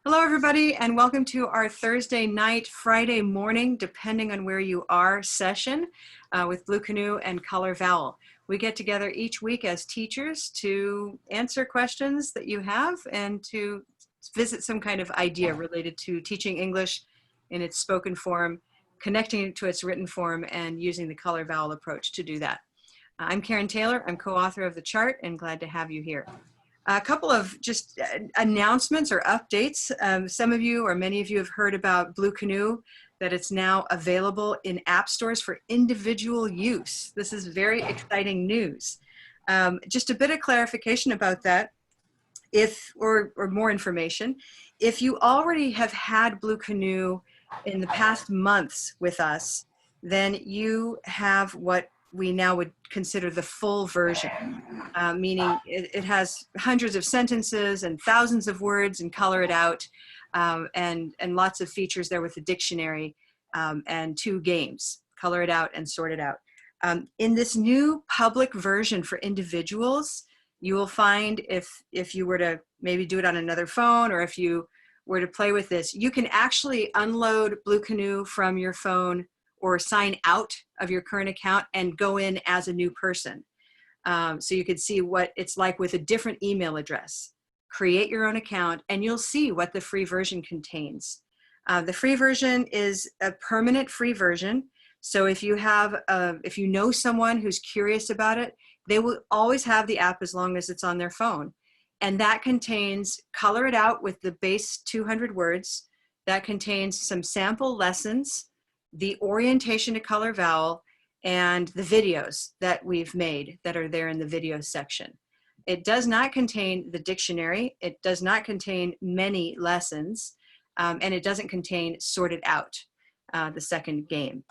Hello, everybody, and welcome to our Thursday night, Friday morning, depending on where you are, session with Blue Canoe and Color Vowel. We get together each week as teachers to answer questions that you have and to visit some kind of idea related to teaching English in its spoken form, connecting it to its written form, and using the Color Vowel approach to do that. I'm Karen Taylor. I'm co-author of the chart and glad to have you here. A couple of just announcements or updates. Some of you or many of you have heard about Blue Canoe, that it's now available in app stores for individual use. This is very exciting news. Just a bit of clarification about that, or more information. If you already have had Blue Canoe in the past months with us, then you have what we now would consider the full version. Meaning it has hundreds of sentences and thousands of words and color it out, and lots of features there with the dictionary, and 2 games, color it out and sort it out. In this new public version for individuals, you will find if you were to maybe do it on another phone, or if you were to play with this, you can actually unload Blue Canoe from your phone or sign out of your current account and go in as a new person. So you could see what it's like with a different email address. Create your own account and you'll see what the free version contains. The free version is a permanent free version. So if you know someone who's curious about it, they will always have the app as long as it's on their phone. And that contains color it out with the base 200 words. That contains some sample lessons, the orientation to color vowel, and the videos that we've made that are there in the video section. It does not contain the dictionary. It does not contain many lessons, and it doesn't contain Sort It Out, the second game.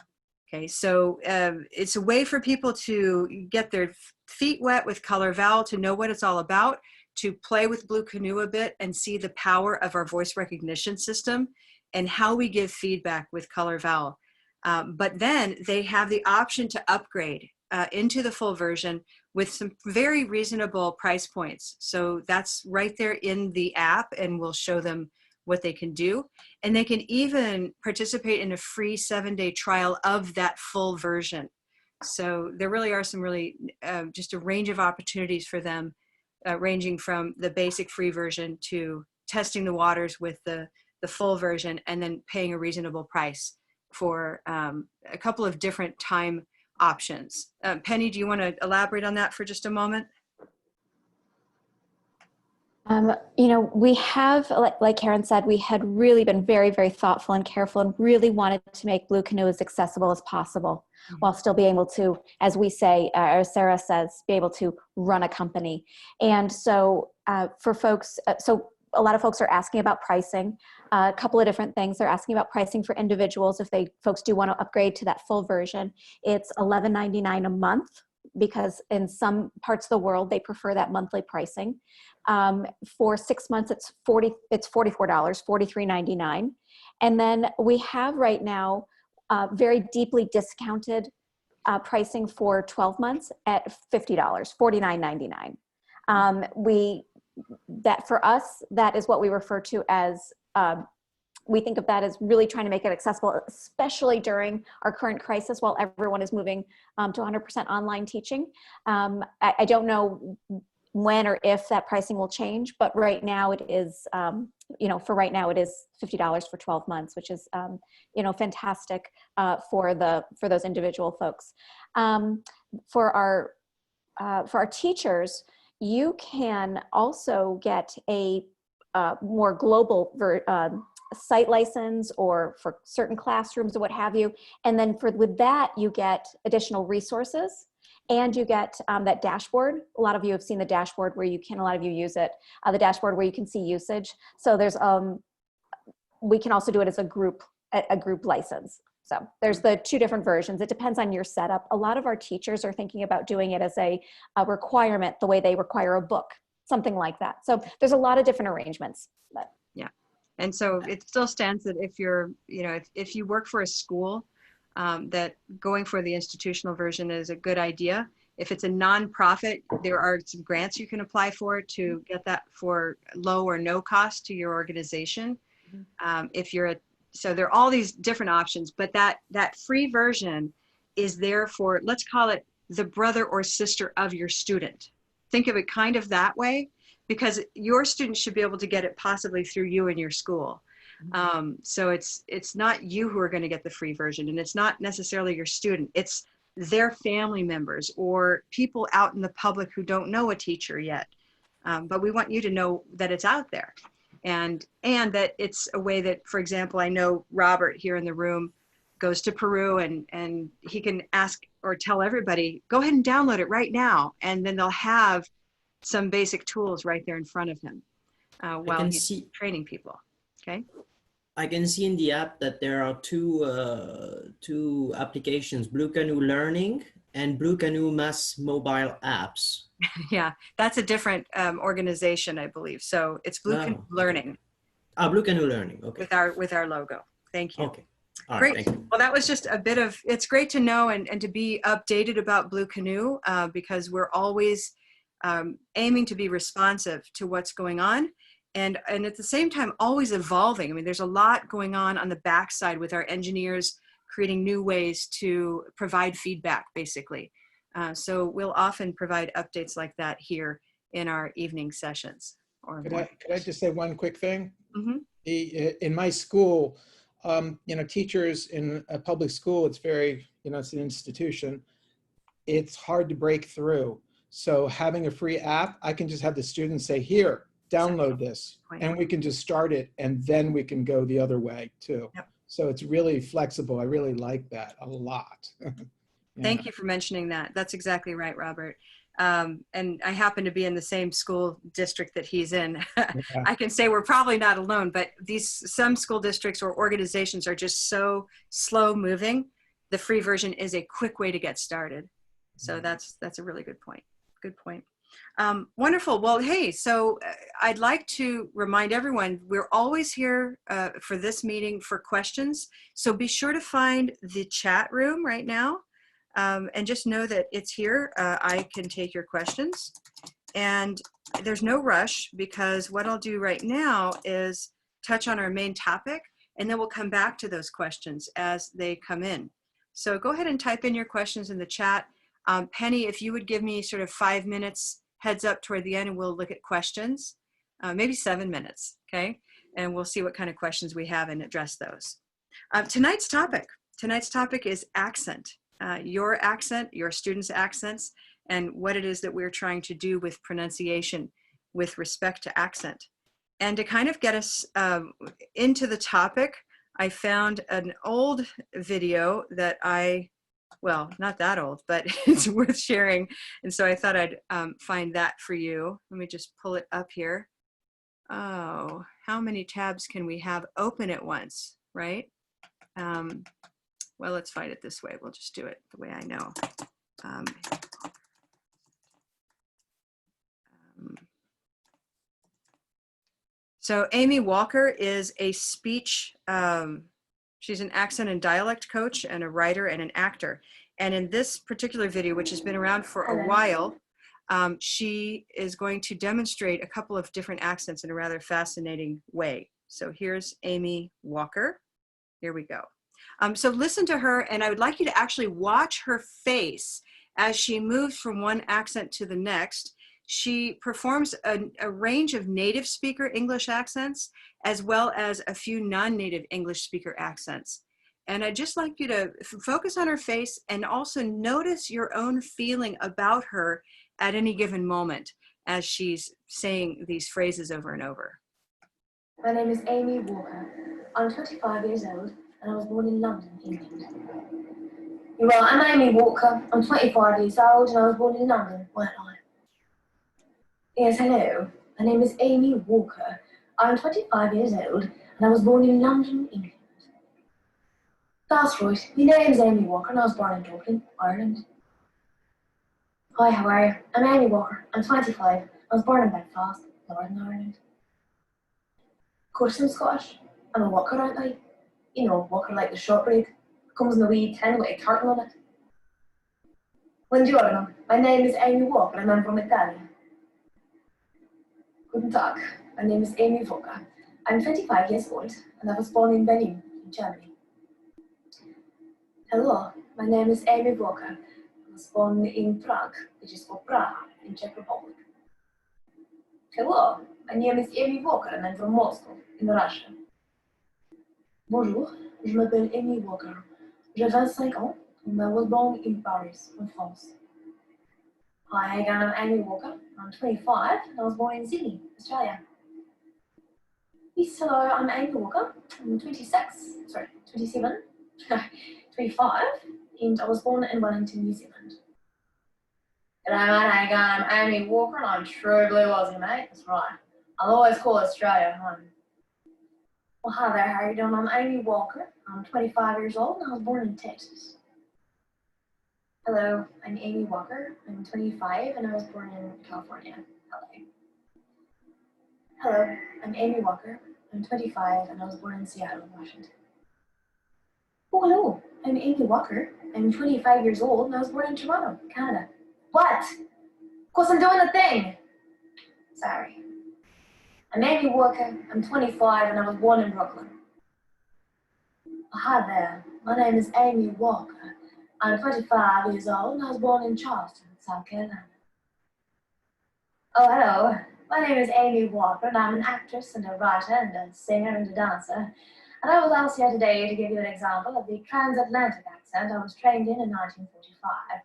Okay, so it's a way for people to get their feet wet with Color Vowel, to know what it's all about, to play with Blue Canoe a bit and see the power of our voice recognition system and how we give feedback with Color Vowel. But then they have the option to upgrade into the full version with some very reasonable price points. So that's right there in the app, and we'll show them what they can do. And they can even participate in a free 7-day trial of that full version. So there really are some just a range of opportunities for them, ranging from the basic free version to testing the waters with the full version, and then paying a reasonable price for a couple of different time options. Penny, do you want to elaborate on that for just a moment? We have, like Karen said, we had really been very, very thoughtful and careful and really wanted to make Blue Canoe as accessible as possible, while still being able to, as we say, or Sarah says, be able to run a company. And so for folks, so a lot of folks are asking about pricing. A couple of different things. They're asking about pricing for individuals. If folks do want to upgrade to that full version, it's $11.99 a month, because in some parts of the world they prefer that monthly pricing. For 6 months, it's $44, $43.99. And then we have right now very deeply discounted pricing for 12 months at $50, $49.99. That for us, that is what we refer to as, we think of that as really trying to make it accessible, especially during our current crisis while everyone is moving to 100% online teaching. I don't know when or if that pricing will change, but right now it is, for right now it is $50 for 12 months, which is, fantastic for those individual folks. For our teachers, you can also get a more global site license, or for certain classrooms or what have you. And then with that, you get additional resources, and you get that dashboard. A lot of you have seen the dashboard where a lot of you use it, the dashboard where you can see usage. So there's, we can also do it as a group license. So there's the 2 different versions. It depends on your setup. A lot of our teachers are thinking about doing it as a requirement, the way they require a book, something like that. So there's a lot of different arrangements. But. Yeah. And so it still stands that if you're, if you work for a school, that going for the institutional version is a good idea. If it's a nonprofit, there are some grants you can apply for to get that for low or no cost to your organization. If you're so there are all these different options, but that free version is there for, let's call it the brother or sister of your student. Think of it kind of that way, because your students should be able to get it possibly through you and your school. So it's not you who are going to get the free version, and it's not necessarily your student. It's their family members or people out in the public who don't know a teacher yet. But we want you to know that it's out there, and that it's a way that, for example, I know Robert here in the room goes to Peru, and he can ask or tell everybody, go ahead and download it right now. And then they'll have some basic tools right there in front of him while he's training people. Okay. I can see in the app that there are two applications, Blue Canoe Learning and Blue Canoe Mass mobile apps. Yeah, that's a different organization, I believe. So it's Blue Canoe Learning. Blue Canoe Learning. Okay. With our logo. Thank you. Okay. All great. Right, thank you. Well, that was just a bit of, it's great to know and to be updated about Blue Canoe because we're always aiming to be responsive to what's going on. And at the same time, always evolving. I mean, there's a lot going on the backside with our engineers creating new ways to provide feedback, basically. So we'll often provide updates like that here in our evening sessions. Could I just say one quick thing? Mm-hmm. In my school, teachers in a public school, it's very, it's an institution. It's hard to break through. So having a free app, I can just have the students say, here, download this, and we can just start it, and then we can go the other way too. Yep. So it's really flexible. I really like that a lot. Yeah. Thank you for mentioning that. That's exactly right, Robert. And I happen to be in the same school district that he's in. Yeah. I can say we're probably not alone, but some school districts or organizations are just so slow moving. The free version is a quick way to get started. So that's a really good point. Good point. Wonderful. Well, hey, so I'd like to remind everyone, we're always here for this meeting for questions. So be sure to find the chat room right now and just know that it's here. I can take your questions, and there's no rush, because what I'll do right now is touch on our main topic, and then we'll come back to those questions as they come in. So go ahead and type in your questions in the chat. Penny, if you would give me sort of 5 minutes heads up toward the end, and we'll look at questions, maybe 7 minutes, okay? And we'll see what kind of questions we have and address those. Tonight's topic is accent, your students' accents, and what it is that we're trying to do with pronunciation with respect to accent. And to kind of get us into the topic, I found an old video that well, not that old, but it's worth sharing. And so I thought I'd find that for you. Let me just pull it up here. Oh, how many tabs can we have open at once, right? Well, let's find it this way. We'll just do it the way I know. So Amy Walker is a speech, she's an accent and dialect coach and a writer and an actor. And in this particular video, which has been around for a while, she is going to demonstrate a couple of different accents in a rather fascinating way. So here's Amy Walker. Here we go. So listen to her, and I would like you to actually watch her face as she moves from one accent to the next. She performs a range of native speaker English accents, as well as a few non-native English speaker accents. And I'd just like you to focus on her face and also notice your own feeling about her at any given moment as she's saying these phrases over and over. My name is Amy Walker. I'm 25 years old and I was born in London, England. You're right, I'm Amy Walker. I'm 25 years old and I was born in London, weren't I? Yes, hello. My name is Amy Walker. I'm 25 years old and I was born in London, England. That's right. My name's Amy Walker and I was born in Dublin, Ireland. Hi, how are you? I'm Amy Walker. I'm 25. I was born in Belfast, Northern Ireland. Of course I'm Scottish. I'm a walker, aren't I? You know, walker like the shortbread. Comes in a wee tin with a carton on it. Buongiorno, my name is Amy Walker and I'm from Italy. Guten Tag, my name is Amy Walker. I'm 25 years old and I was born in Berlin, in Germany. Hello, my name is Amy Walker. I was born in Prague, which is called Barr, in Czech Republic. Hello, my name is Amy Walker and I'm from Moscow, in Russia. Bonjour, je m'appelle Amy Walker. J'ai 25 ans and I was born in Paris, in France. Hi, again, I'm Amy Walker. I'm 25 and I was born in Sydney, Australia. Yes, hello, I'm Amy Walker. I'm 27, 25, and I was born in Wellington, New Zealand. G'day mate, how you going? I'm Amy Walker and I'm true blue Aussie, mate. That's right. I'll always call Australia home. Well, hi there, how are you doing? I'm Amy Walker. I'm 25 years old and I was born in Texas. Hello, I'm Amy Walker. I'm 25 and I was born in California, LA. Hello, I'm Amy Walker. I'm 25 and I was born in Seattle, Washington. Oh, hello, I'm Amy Walker. I'm 25 years old and I was born in Toronto, Canada. What? Of course I'm doing the thing. Sorry. I'm Amy Walker. I'm 25 and I was born in Brooklyn. Hi there, my name is Amy Walker. I'm 25 years old and I was born in Charleston, South Carolina. Oh, hello. My name is Amy Walker and I'm an actress and a writer and a singer and a dancer. And I was asked here today to give you an example of the transatlantic accent I was trained in 1945.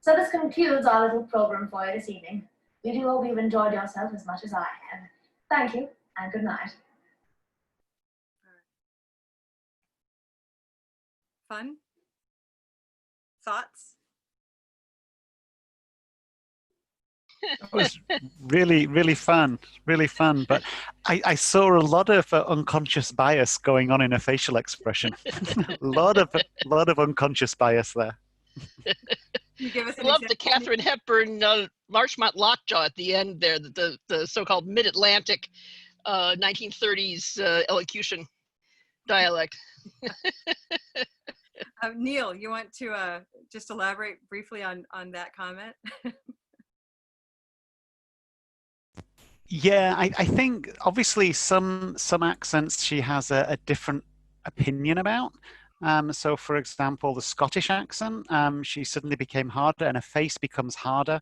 So this concludes our little program for you this evening. We do hope you've enjoyed yourself as much as I have. Thank you and good night. Fun? Thoughts? It was really, really fun, but I saw a lot of unconscious bias going on in her facial expression. a lot of unconscious bias there. Can you give us I an love the example? Katharine Hepburn Larchmont lockjaw at the end there, the so-called mid-Atlantic 1930s elocution dialect. Neil, you want to just elaborate briefly on that comment? Yeah, I think obviously some accents she has a different opinion about. So for example, the Scottish accent, she suddenly became harder and her face becomes harder.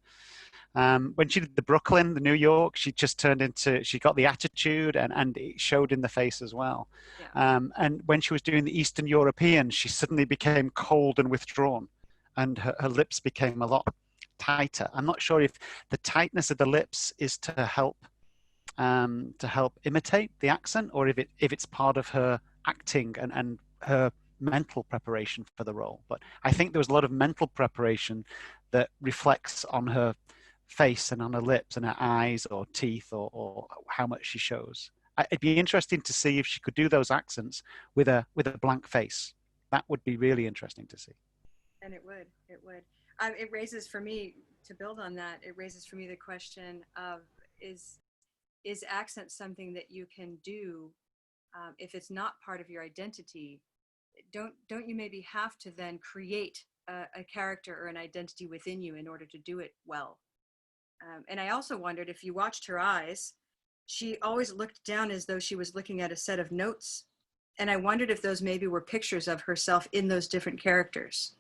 When she did the Brooklyn, the New York, she just turned into, she got the attitude and it showed in the face as well. Yeah. And when she was doing the Eastern European, she suddenly became cold and withdrawn and her lips became a lot tighter. I'm not sure if the tightness of the lips is to help imitate the accent or if it's part of her acting and her mental preparation for the role. But I think there was a lot of mental preparation that reflects on her face and on her lips and her eyes or teeth or how much she shows. It'd be interesting to see if she could do those accents with a blank face. That would be really interesting to see. And it would. It raises for me, to build on that, it raises for me the question of is accent something that you can do if it's not part of your identity? Don't you maybe have to then create a character or an identity within you in order to do it well? And I also wondered if you watched her eyes, she always looked down as though she was looking at a set of notes. And I wondered if those maybe were pictures of herself in those different characters,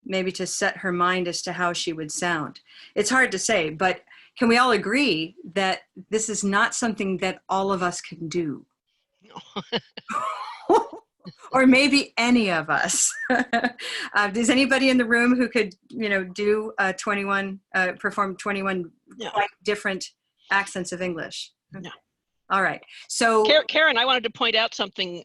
maybe to set her mind as to how she would sound. It's hard to say, but can we all agree that this is not something that all of us can do? No. Or maybe any of us. Does anybody in the room who could, do 21, perform 21 No. quite different accents of English? No. All right. So Karen, I wanted to point out something.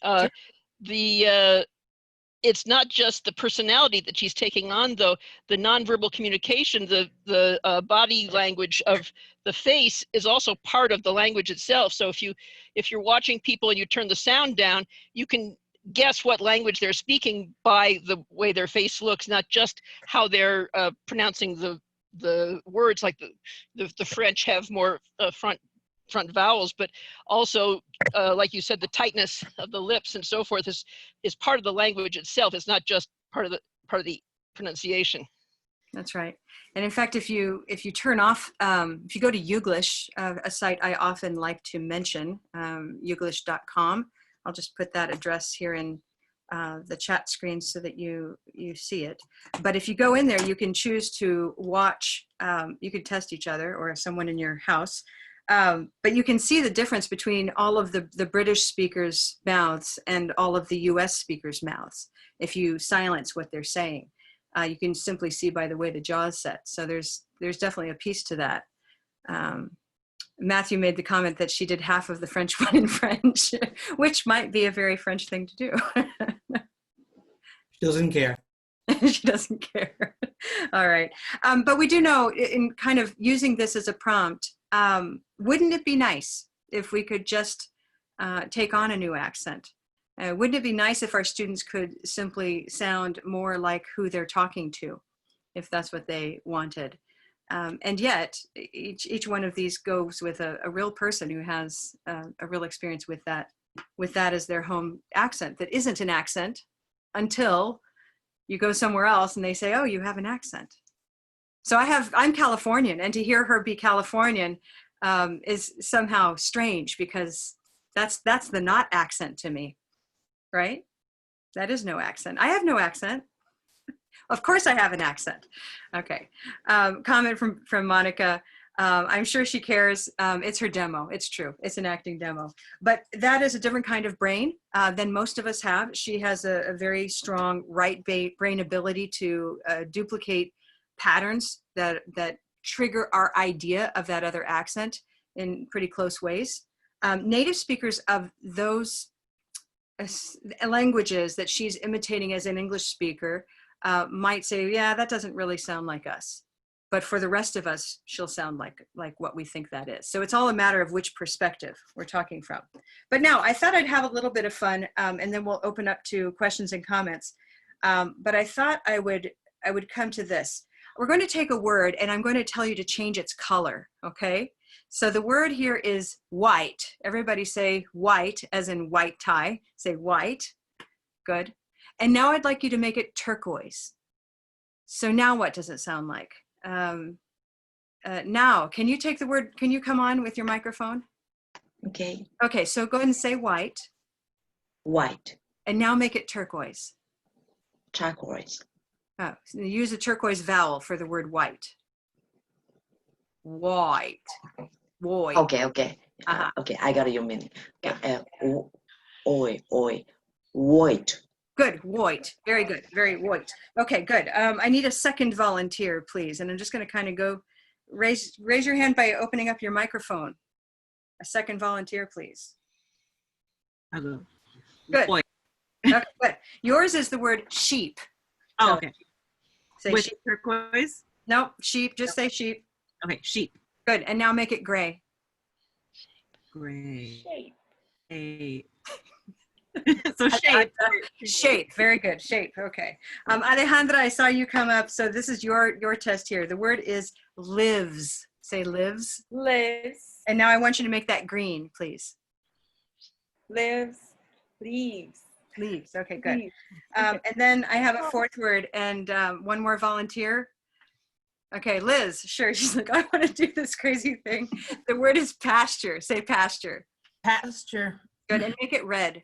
It's not just the personality that she's taking on, though. The nonverbal communication, the body language of the face is also part of the language itself. So if you're watching people and you turn the sound down, you can guess what language they're speaking by the way their face looks, not just how they're pronouncing the words. Like the French have more front vowels, but also, like you said, the tightness of the lips and so forth is part of the language itself. It's not just part of the pronunciation. That's right. And in fact, if you turn off, if you go to Youglish, a site I often like to mention, youglish.com, I'll just put that address here in the chat screen so that you see it. But if you go in there, you can choose to watch, you could test each other or someone in your house, but you can see the difference between all of the British speakers' mouths and all of the US speakers' mouths if you silence what they're saying. You can simply see by the way the jaw's set. So there's definitely a piece to that. Matthew made the comment that she did half of the French one in French, which might be a very French thing to do. She doesn't care. She doesn't care. All right. But we do know, in kind of using this as a prompt, wouldn't it be nice if we could just take on a new accent? Wouldn't it be nice if our students could simply sound more like who they're talking to, if that's what they wanted? And yet, each one of these goes with a real person who has a real experience with that as their home accent that isn't an accent until you go somewhere else and they say, oh, you have an accent. So I'm Californian, and to hear her be Californian is somehow strange, because that's the not accent to me. Right? That is no accent. I have no accent. Of course I have an accent. Okay. Comment from Monica. I'm sure she cares. It's her demo. It's true. It's an acting demo. But that is a different kind of brain than most of us have. She has a very strong right brain ability to duplicate patterns that trigger our idea of that other accent in pretty close ways. Native speakers of those languages that she's imitating as an English speaker might say, yeah, that doesn't really sound like us. But for the rest of us, she'll sound like what we think that is. So it's all a matter of which perspective we're talking from. But now I thought I'd have a little bit of fun, and then we'll open up to questions and comments. But I thought I would come to this. We're going to take a word, and I'm going to tell you to change its color, okay? So the word here is white. Everybody say white, as in white tie. Say white. Good. And now I'd like you to make it turquoise. So now what does it sound like? Now, can you take the word, can you come on with your microphone? Okay. Okay, so go ahead and say white. White. And now make it turquoise. Turquoise. Oh, so use a turquoise vowel for the word white. White. White. Okay, okay. Okay, I got your meaning. Okay. White. Good, white. Very good, very white. Okay, good. I need a second volunteer, please. And I'm just going to kind of go, raise your hand by opening up your microphone. A second volunteer, please. Hello. Good. White. Okay, good. Yours is the word sheep. Oh, So okay. say With sheep. turquoise? No, sheep. Just say sheep. Okay, sheep. Good. And now make it gray. Gray. Shape. Shape. So shape. Shape. Very good. Shape. Okay. Alejandra, I saw you come up. So this is your test here. The word is lives. Say lives. Lives, And now I want you to make that green, please. lives, leaves. Leaves. Okay, good. Leaves. And then I have a fourth word and one more volunteer. Okay, Liz, sure. She's like, I want to do this crazy thing. The word is pasture. Say pasture. Pasture. Good. And make it red.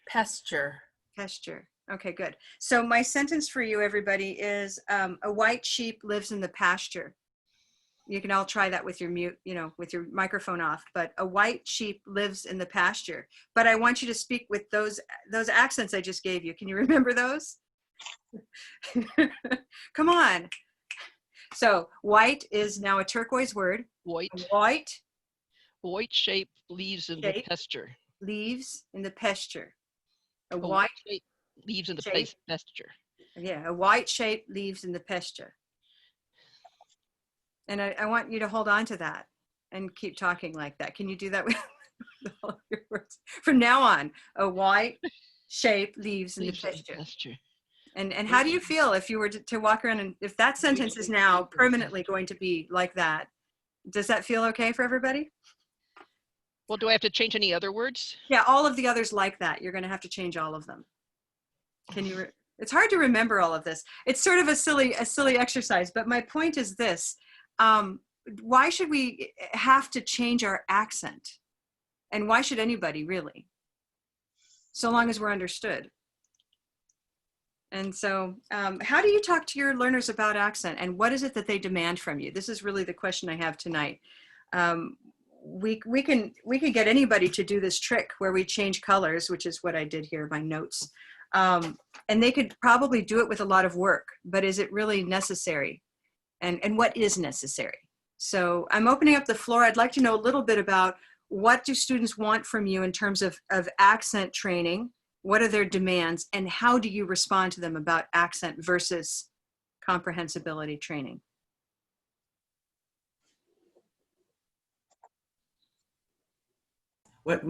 Pasture. Pasture. Okay, good. So my sentence for you, everybody, is a white sheep lives in the pasture. You can all try that with your with your microphone off, but a white sheep lives in the pasture. But I want you to speak with those accents I just gave you. Can you remember those? Come on. So white is now a turquoise word. White. White White shape leaves in the Shape. pasture. leaves in the pasture. A A white, shape leaves in the shape. pasture. yeah, a white shape leaves in the pasture. And I want you to hold on to that and keep talking like that. Can you do that with all of your words? From now on, a white shape leaves in the Leaves in the pasture. pasture. And how do you feel if you were to walk around and if that sentence is now permanently going to be like that? Does that feel okay for everybody? Well, do I have to change any other words? Yeah, all of the others like that. You're going to have to change all of them. Can you It's hard to remember all of this. It's sort of a silly exercise, but my point is this. Why should we have to change our accent? And why should anybody really? So long as we're understood. And so how do you talk to your learners about accent, and what is it that they demand from you? This is really the question I have tonight. We can get anybody to do this trick where we change colors, which is what I did here, my notes. And they could probably do it with a lot of work, but is it really necessary? And what is necessary? So I'm opening up the floor. I'd like to know a little bit about what do students want from you in terms of accent training? What are their demands, and how do you respond to them about accent versus comprehensibility training? Well,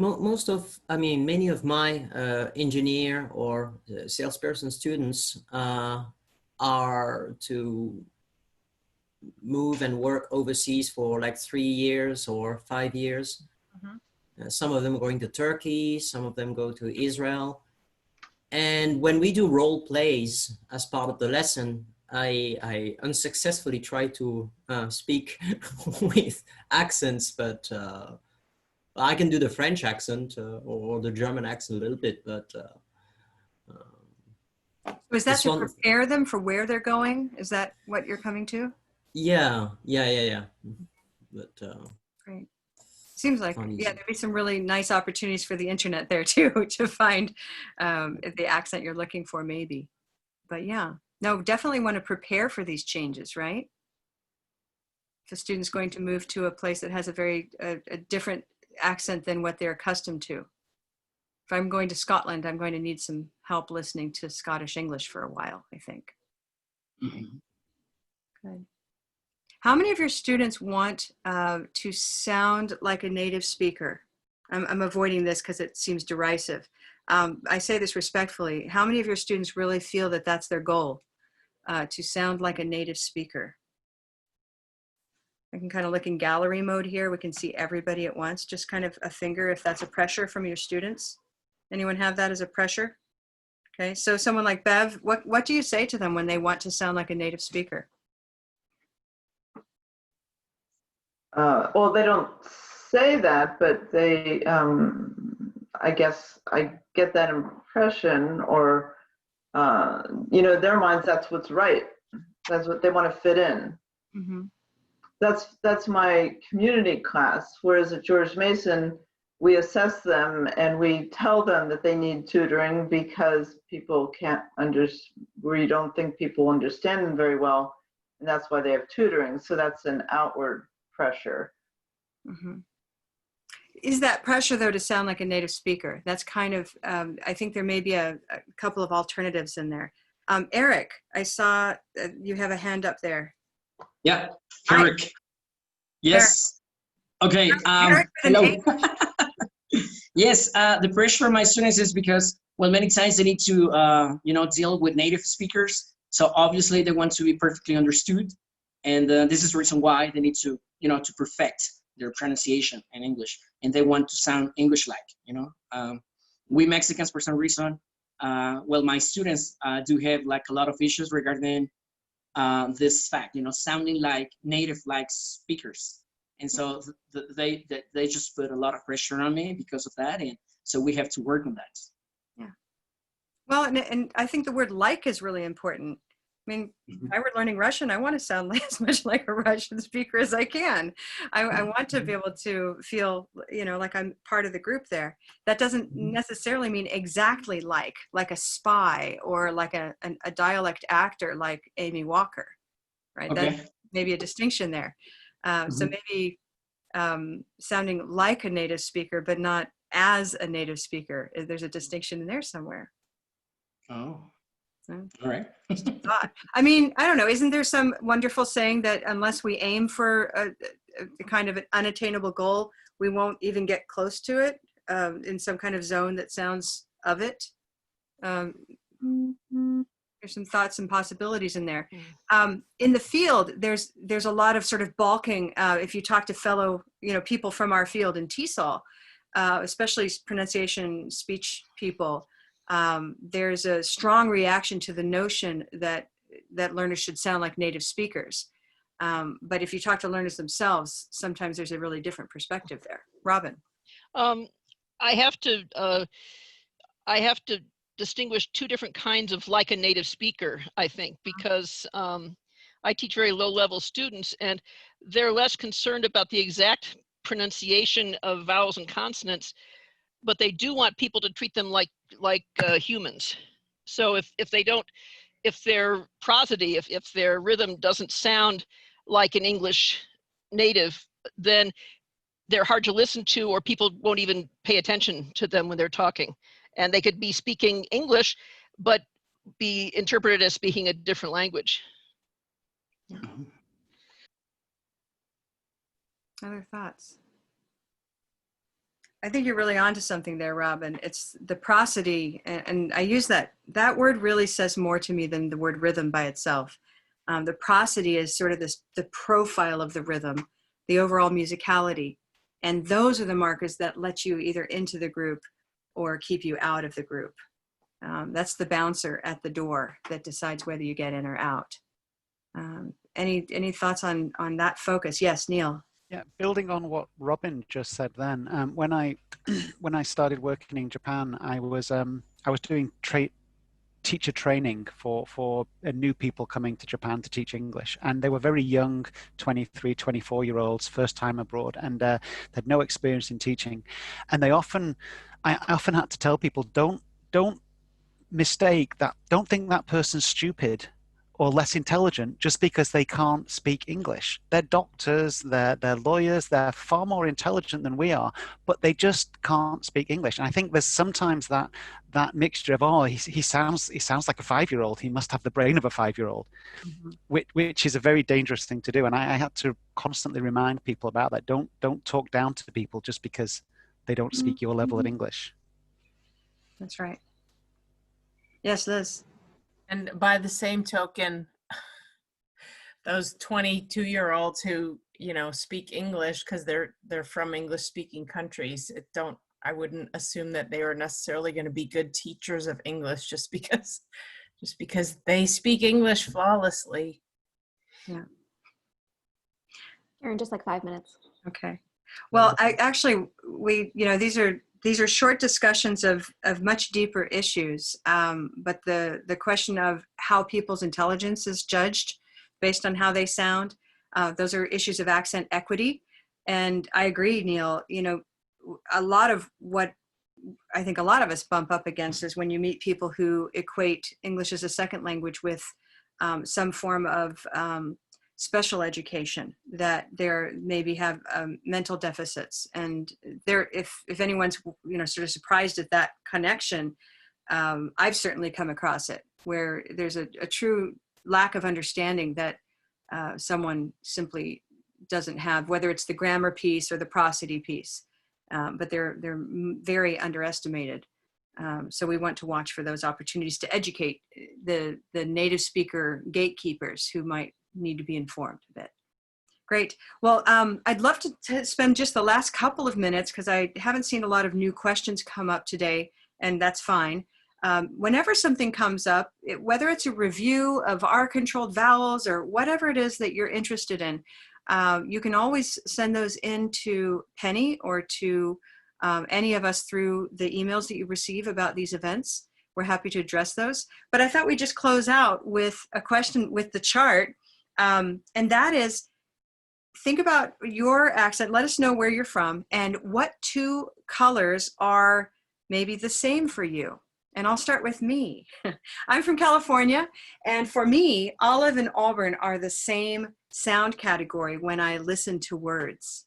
many of my engineer or salesperson students are to move and work overseas for like 3 years or 5 years. Some of them are going to Turkey, some of them go to Israel. And when we do role plays as part of the lesson, I unsuccessfully try to speak with accents, but I can do the French accent or the German accent a little bit, but. Was that to prepare them for where they're going? Is that what you're coming to? Yeah. But great. Seems like, yeah, there'd be some really nice opportunities for the internet there too, to find the accent you're looking for maybe. But yeah, no, definitely want to prepare for these changes, right? If a student's going to move to a place that has a very a different accent than what they're accustomed to. If I'm going to Scotland, I'm going to need some help listening to Scottish English for a while, I think. Good. How many of your students want to sound like a native speaker? I'm avoiding this because it seems derisive. I say this respectfully. How many of your students really feel that that's their goal, to sound like a native speaker? I can kind of look in gallery mode here. We can see everybody at once. Just kind of a finger if that's a pressure from your students. Anyone have that as a pressure? Okay, so someone like Bev, what do you say to them when they want to sound like a native speaker? Well, they don't say that, but they, I guess I get that impression, or, in their minds, that's what's right. That's what they want to fit in. That's my community class. Whereas at George Mason, we assess them and we tell them that they need tutoring because people can't we don't think people understand them very well. And that's why they have tutoring. So that's an outward pressure. Is that pressure though to sound like a native speaker? That's kind of, I think there may be a couple of alternatives in there. Eric, I saw you have a hand up there. Yeah, Eric. Hi. Yes. Eric. Okay. Hello. Yes, the pressure on my students is because, well, many times they need to, deal with native speakers. So obviously they want to be perfectly understood. And this is the reason why they need to, to perfect their pronunciation in English. And they want to sound English-like, We Mexicans, for some reason, well, my students do have like a lot of issues regarding this fact, sounding like native-like speakers. And so they just put a lot of pressure on me because of that. And so we have to work on that. Yeah. Well, and I think the word like is really important. I mean, if I were learning Russian, I want to sound as much like a Russian speaker as I can. I want to be able to feel, like I'm part of the group there. That doesn't necessarily mean exactly like a spy or like a dialect actor like Amy Walker, right? Okay. That's maybe a distinction there. So maybe sounding like a native speaker, but not as a native speaker. There's a distinction in there somewhere. Oh, all right. I mean, I don't know. Isn't there some wonderful saying that unless we aim for a kind of an unattainable goal, we won't even get close to it in some kind of zone that sounds of it? There's some thoughts and possibilities in there. In the field, there's a lot of sort of balking. If you talk to fellow, people from our field in TESOL, especially pronunciation speech people, there's a strong reaction to the notion that learners should sound like native speakers. But if you talk to learners themselves, sometimes there's a really different perspective there. Robin. I have to distinguish two different kinds of like a native speaker, I think, because I teach very low-level students, and they're less concerned about the exact pronunciation of vowels and consonants, but they do want people to treat them like humans. So if their prosody, if their rhythm doesn't sound like an English native, then they're hard to listen to, or people won't even pay attention to them when they're talking. And they could be speaking English, but be interpreted as speaking a different language. Other thoughts? I think you're really onto something there, Robin. It's the prosody, and I use that word really says more to me than the word rhythm by itself. The prosody is sort of the profile of the rhythm, the overall musicality. And those are the markers that let you either into the group or keep you out of the group. That's the bouncer at the door that decides whether you get in or out. Any thoughts on that focus? Yes, Neil. Yeah, building on what Robin just said then, when I started working in Japan, I was doing teacher training for new people coming to Japan to teach English, and they were very young, 23, 24-year-olds, first time abroad, and they had no experience in teaching, and I often had to tell people, don't think that person's stupid or less intelligent just because they can't speak English. They're doctors, they're lawyers, they're far more intelligent than we are, but they just can't speak English. And I think there's sometimes that mixture of, he sounds like a 5-year-old, he must have the brain of a 5-year-old, which is a very dangerous thing to do. And I had to constantly remind people about that. Don't talk down to people just because they don't speak your level of English. That's right. Yes, Liz. And by the same token, those 22-year-olds who, speak English because they're from English-speaking countries, I wouldn't assume that they are necessarily going to be good teachers of English just because they speak English flawlessly. Yeah. Erin, just like 5 minutes. Okay. Well, these are short discussions of much deeper issues, but the question of how people's intelligence is judged based on how they sound, those are issues of accent equity. And I agree, Neil, a lot of what I think a lot of us bump up against is when you meet people who equate English as a second language with some form of special education, that there maybe have mental deficits, and if anyone's sort of surprised at that connection, I've certainly come across it, where there's a true lack of understanding that someone simply doesn't have, whether it's the grammar piece or the prosody piece, but they're very underestimated. So we want to watch for those opportunities to educate the native speaker gatekeepers who might need to be informed a bit. Great. Well, I'd love to spend just the last couple of minutes, because I haven't seen a lot of new questions come up today, and that's fine. Whenever something comes up, whether it's a review of R-controlled vowels or whatever it is that you're interested in, you can always send those in to Penny or to any of us through the emails that you receive about these events. We're happy to address those. But I thought we'd just close out with a question with the chart. And that is, think about your accent. Let us know where you're from and what 2 colors are maybe the same for you. And I'll start with me. I'm from California, and for me, olive and auburn are the same sound category when I listen to words.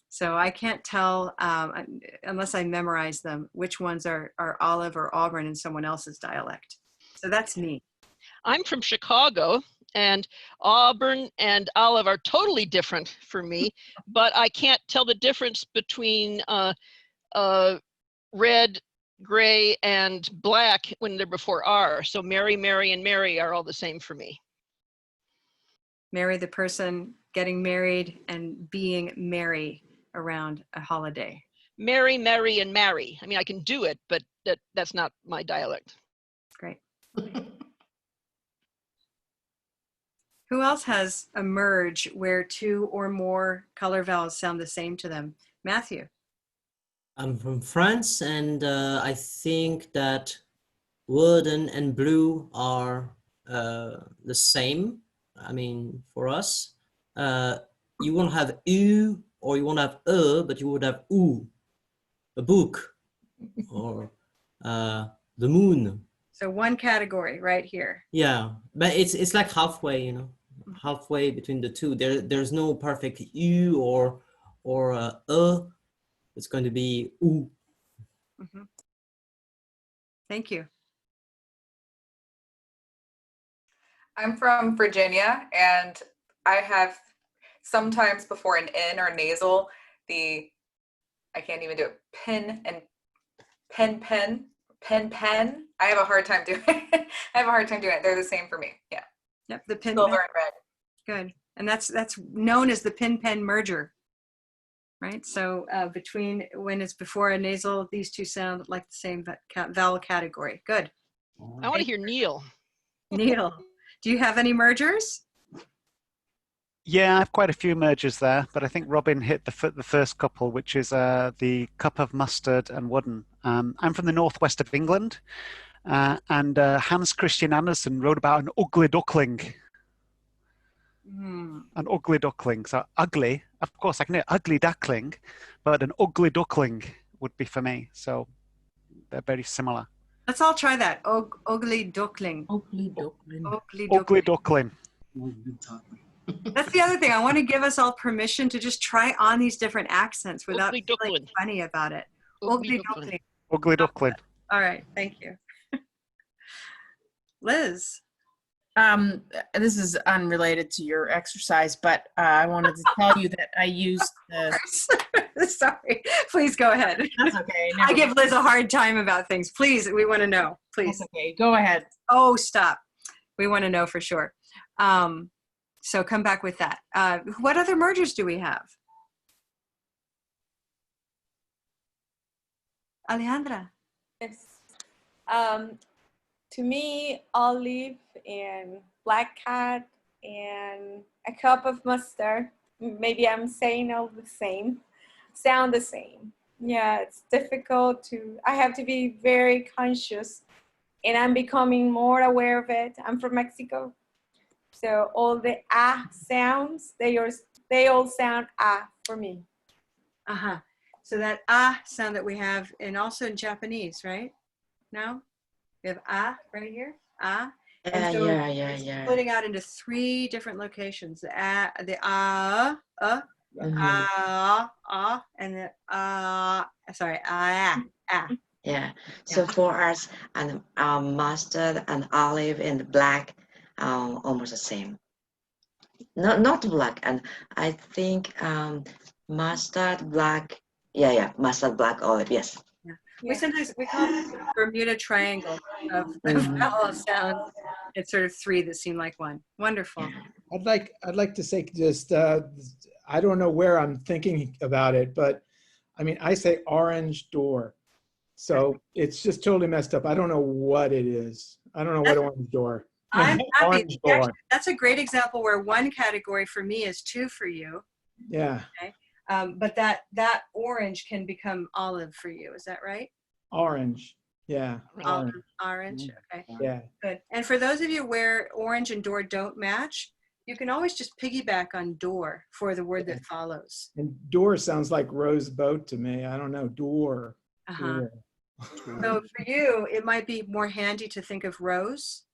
So I can't tell, unless I memorize them, which ones are olive or auburn in someone else's dialect. So that's me. I'm from Chicago, and auburn and olive are totally different for me, but I can't tell the difference between red, gray, and black when they're before R. So Mary, Mary, and Mary are all the same for me. Mary, the person getting married, and being merry around a holiday. Mary, Mary, and marry. I mean, I can do it, but that's not my dialect. Great. Who else has a merge where two or more color vowels sound the same to them? Matthew. I'm from France, and I think that wooden and blue are the same. I mean, for us, you won't have u or you won't have but you would have oo, a book, or the moon. So one category right here. Yeah, but it's like halfway, you know, halfway between the two. There's no perfect u or It's going to be oo. Mm-hmm. Thank you. I'm from Virginia, and I have sometimes before an N or nasal, I can't even do it, pen and pen. I have a hard time doing it. They're the same for me. Yeah. Yep, the pin. Silver and red. Good. And that's known as the pin-pen merger, right? So between when it's before a nasal, these two sound like the same vowel category. Good. I want to hear Neil. Neil, do you have any mergers? Yeah, I have quite a few mergers there, but I think Robin hit the first couple, which is the cup of mustard and wooden. I'm from the northwest of England, and Hans Christian Andersen wrote about an ugly duckling. An ugly duckling. So ugly, of course, I can hear ugly duckling, but an ugly duckling would be for me. So they're very similar. Let's all try that. Ugly duckling. Ugly duckling. Ugly duckling. That's the other thing. I want to give us all permission to just try on these different accents without feeling funny about it. Ugly duckling. Ugly duckling. All right. Thank you. Liz. This is unrelated to your exercise, but I wanted to tell you that I used the... Sorry. Please go ahead. That's okay. I give Liz a hard time about things. Please, we want to know. Please. That's okay. Go ahead. Oh, stop. We want to know for sure. So come back with that. What other mergers do we have? Alejandra. Yes. To me, olive and black cat and a cup of mustard, maybe I'm saying all the same, sound the same. Yeah, it's difficult I have to be very conscious, and I'm becoming more aware of it. I'm from Mexico. So all the ah sounds, they all sound ah for me. Uh-huh. So that ah sound that we have, and also in Japanese, right? Now we have ah right here, ah. And so Yeah. splitting out into 3 different locations: the ah, and the ah. Yeah. So for us, and mustard and olive and black, almost the same. Not black, and I think mustard, black. Yeah. Mustard, black, olive. Yes. Yeah. We call it the Bermuda Triangle of vowel sounds. It's sort of 3 that seem like one. Wonderful. I'd like to say just I don't know where I'm thinking about it, but I mean I say orange door, so it's just totally messed up. I don't know what it is. I don't know what orange door. I'm happy. Orange door. Actually, that's a great example where one category for me is 2 for you. Yeah. Okay. But that orange can become olive for you. Is that right? Orange. Yeah. Orange. Okay. Yeah. Good. And for those of you where orange and door don't match, you can always just piggyback on door for the word that follows. And door sounds like rose boat to me. I don't know. Door. Uh-huh. So for you, it might be more handy to think of rose.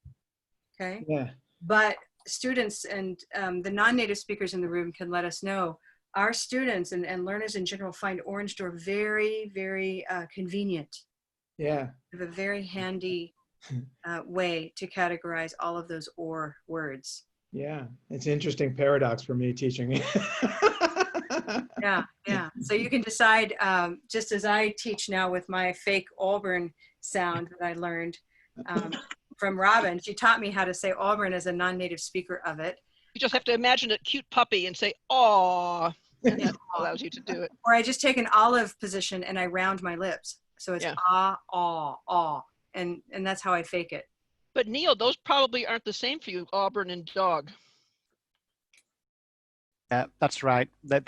Okay. Yeah. But students and the non-native speakers in the room can let us know. Our students and learners in general find orange door very, very convenient. Yeah. They have a very handy way to categorize all of those or words. Yeah. It's an interesting paradox for me teaching. Yeah. So you can decide, just as I teach now with my fake Auburn sound that I learned from Robin. She taught me how to say Auburn as a non-native speaker of it. You just have to imagine a cute puppy and say, "Aw." That allows you to do it. Or I just take an olive position and I round my lips. So it's ah, aw, aw. And that's how I fake it. But Neil, those probably aren't the same for you, Auburn and dog. Yeah, that's right. They're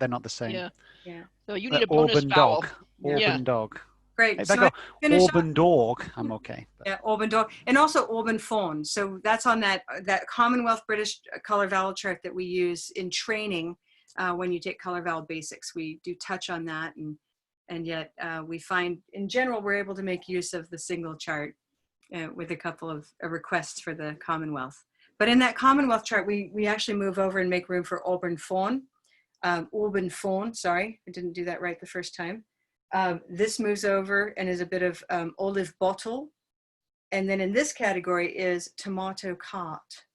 not the same. Yeah. Yeah. So you need a bonus Auburn vowel. dog. Auburn dog. Great. If So I go finish Auburn dog, I'm okay. But. Yeah, Auburn dog, and also Auburn fawn. So that's on that Commonwealth British color vowel chart that we use in training when you take color vowel basics. We do touch on that, and yet we find in general we're able to make use of the single chart with a couple of requests for the Commonwealth. But in that Commonwealth chart, we actually move over and make room for Auburn fawn. Auburn fawn. Sorry, I didn't do that right the first time. This moves over and is a bit of olive bottle. And then in this category is tomato cart.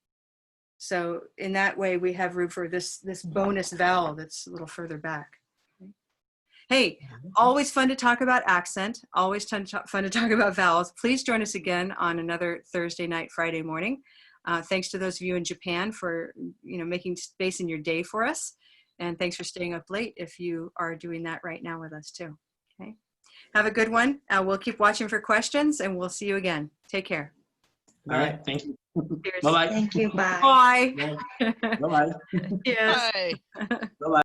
So in that way, we have room for this bonus vowel that's a little further back. Hey, always fun to talk about accent, always fun to talk about vowels. Please join us again on another Thursday night, Friday morning. Thanks to those of you in Japan for making space in your day for us. And thanks for staying up late if you are doing that right now with us too. Okay. Have a good one. We'll keep watching for questions and we'll see you again. Take care. All right. Thank you. Cheers. Bye-bye. Thank you. Bye. Bye. Bye-bye. Yes. Bye. Bye-bye.